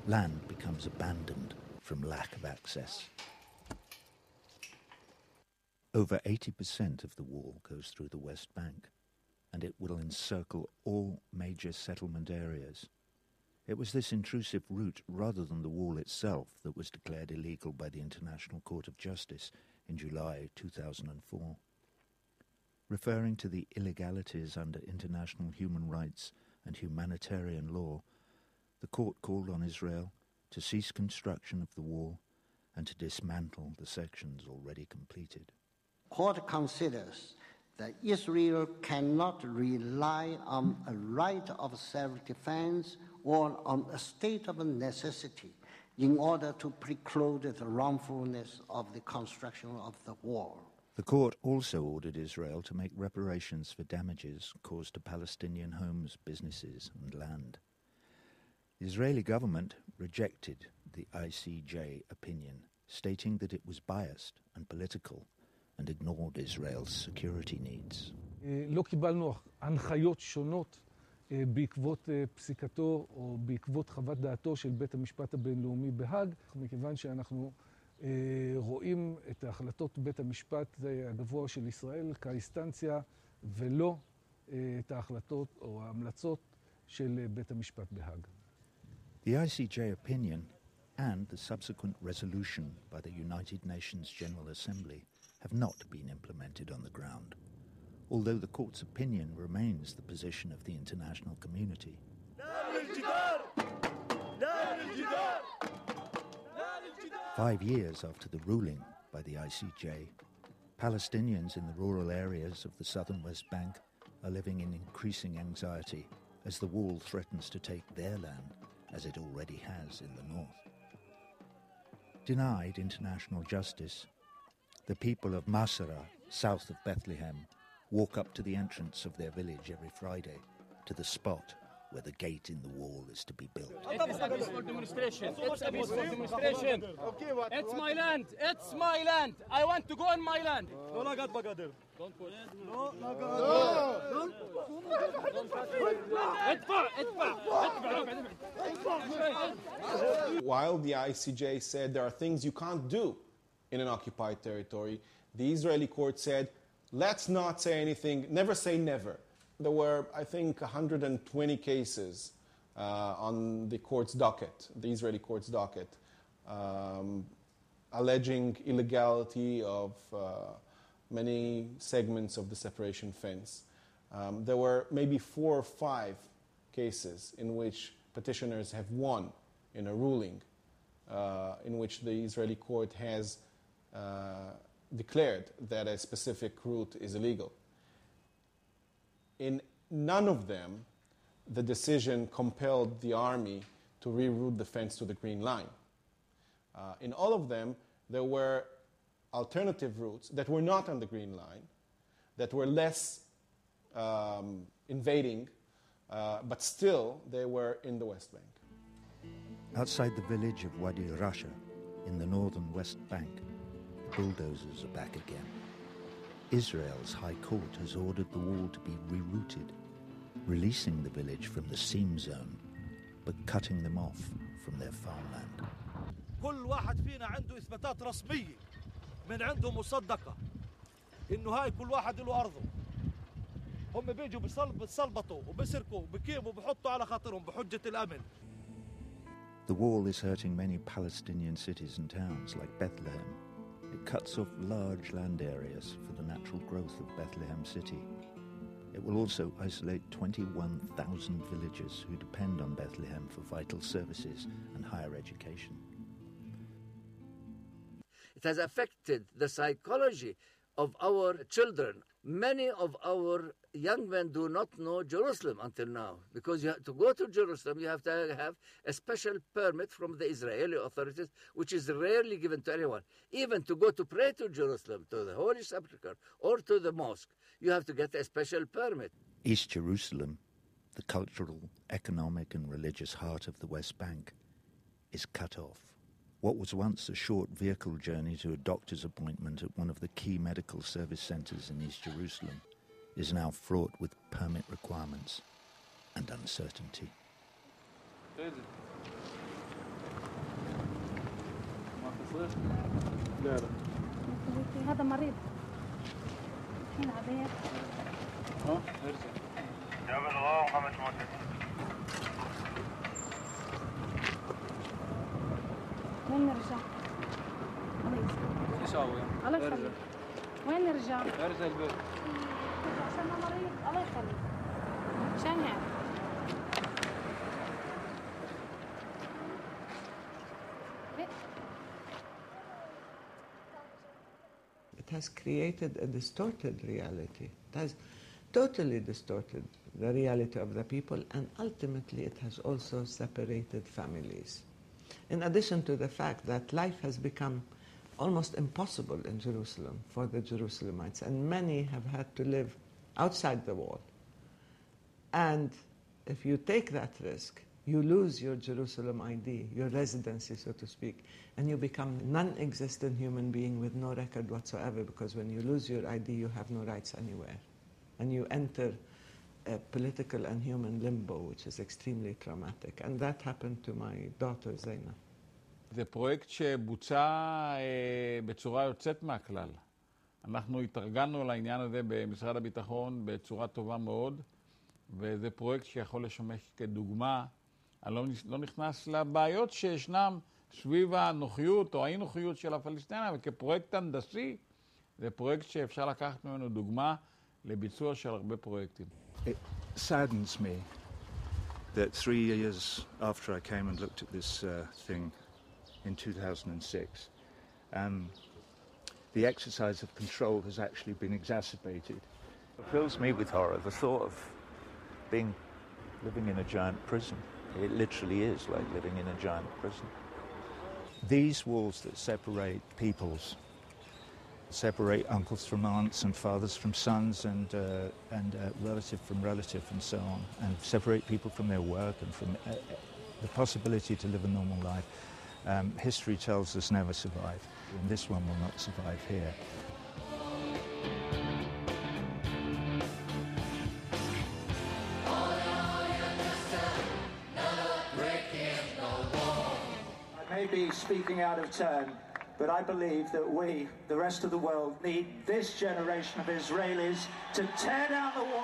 Land becomes abandoned from lack of access. Over 80% of the wall goes through the West Bank, and it will encircle all major settlement areas. It was this intrusive route, rather than the wall itself, that was declared illegal by the International Court of Justice in July 2004. Referring to the illegalities under international human rights and humanitarian law, the court called on Israel to cease construction of the wall and to dismantle the sections already completed. The court considers that Israel cannot rely on a right of self-defense or on a state of necessity in order to preclude the wrongfulness of the construction of the wall. The court also ordered Israel to make reparations for damages caused to Palestinian homes, businesses and land. The Israeli government rejected the ICJ opinion, stating that it was biased and political and ignored Israel's security needs. לא קיבלנו הנחיות שונות בעקבות פסיקתו או בעקבות חוות דעתו של בית המשפט הבינלאומי בהאג, מכיוון שאנחנו רואים את החלטות בית המשפט הגבוה של ישראל כאינסטנציה ולא את ההחלטות או ההמלצות של בית המשפט בהאג. The ICJ opinion and the subsequent resolution by the United Nations General Assembly have not been implemented on the ground, although the court's opinion remains the position of the international community. 5 years after the ruling by the ICJ, Palestinians in the rural areas of the southern West Bank are living in increasing anxiety as the wall threatens to take their land, as it already has in the north. Denied international justice, the people of Masara, south of Bethlehem, walk up to the entrance of their village every Friday, to the spot where the gate in the wall is to be built. It's a peaceful demonstration. It's a peaceful demonstration. It's my land. It's my land. I want to go on my land. Don't push. While the ICJ said there are things you can't do in an occupied territory, the Israeli court said, let's not say anything, never say never. There were, I think, 120 cases on the court's docket, the Israeli court's docket, alleging illegality of many segments of the separation fence. There were maybe 4 or 5 cases in which petitioners have won in a ruling in which the Israeli court has declared that a specific route is illegal. In none of them, the decision compelled the army to reroute the fence to the Green Line. In all of them, there were alternative routes that were not on the Green Line, that were less invading, but still they were in the West Bank. Outside the village of Wadi Rasha, in the northern West Bank, bulldozers are back again. Israel's High Court has ordered the wall to be rerouted, releasing the village from the seam zone, but cutting them off from their farmland. كل واحد فينا عنده إثباتات رسمية من عنده مصدقة إنه هاي كل واحد له أرضه. هم بيجوا بيصلبطوا وبسرقوا وبكيموا وبحطوا على خاطرهم بحجة الأمن. The wall is hurting many Palestinian cities and towns like Bethlehem. It cuts off large land areas for the natural growth of Bethlehem city. It will also isolate 21,000 villagers who depend on Bethlehem for vital services and higher education. It has affected the psychology of our children. Many of our young men do not know Jerusalem until now, because to go to Jerusalem you have to have a special permit from the Israeli authorities, which is rarely given to anyone. Even to go to pray to Jerusalem, to the Holy Sepulchre or to the mosque, you have to get a special permit. East Jerusalem, the cultural, economic and religious heart of the West Bank, is cut off. What was once a short vehicle journey to a doctor's appointment at one of the key medical service centres in East Jerusalem is now fraught with permit requirements and uncertainty. لا لا هذا مريض الحين عبير جاب الله محمد موسى وين نرجع؟ الله يسلمك. شو يسوي؟ الله يخليك. وين نرجع؟ ارجع البيت. عشان ما مريض الله يخليك. عشان يعني. It has created a distorted reality. It has totally distorted the reality of the people, and ultimately it has also separated families. In addition to the fact that life has become almost impossible in Jerusalem for the Jerusalemites, and many have had to live outside the wall. And if you take that risk, you lose your Jerusalem ID, your residency, so to speak, and you become a non-existent human being with no record whatsoever, because when you lose your ID, you have no rights anywhere. And you enter a political and human limbo, which is extremely traumatic. And that happened to my daughter, Zainab. זה פרויקט שבוצע בצורה יוצאת מהכלל. אנחנו התארגנו לעניין הזה במשרד הביטחון בצורה טובה מאוד, וזה פרויקט שיכול לשמש כדוגמה. אני לא נכנס לבעיות שישנם סביב הנוחיות או האי-נוחיות של הפלסטינים, אבל כפרויקט הנדסי, זה פרויקט שאפשר לקחת ממנו דוגמה לביצוע של הרבה פרויקטים. It saddens me that 3 years after I came and looked at this thing in 2006, the exercise of control has actually been exacerbated. It fills me with horror, the thought of living in a giant prison. It literally is like living in a giant prison. These walls that separate peoples, separate uncles from aunts and fathers from sons and relative from relative and so on, and separate people from their work and from the possibility to live a normal life. History tells us never survive, and this one will not survive here. I may be speaking out of turn, but I believe that we, the rest of the world, need this generation of Israelis to tear down the wall.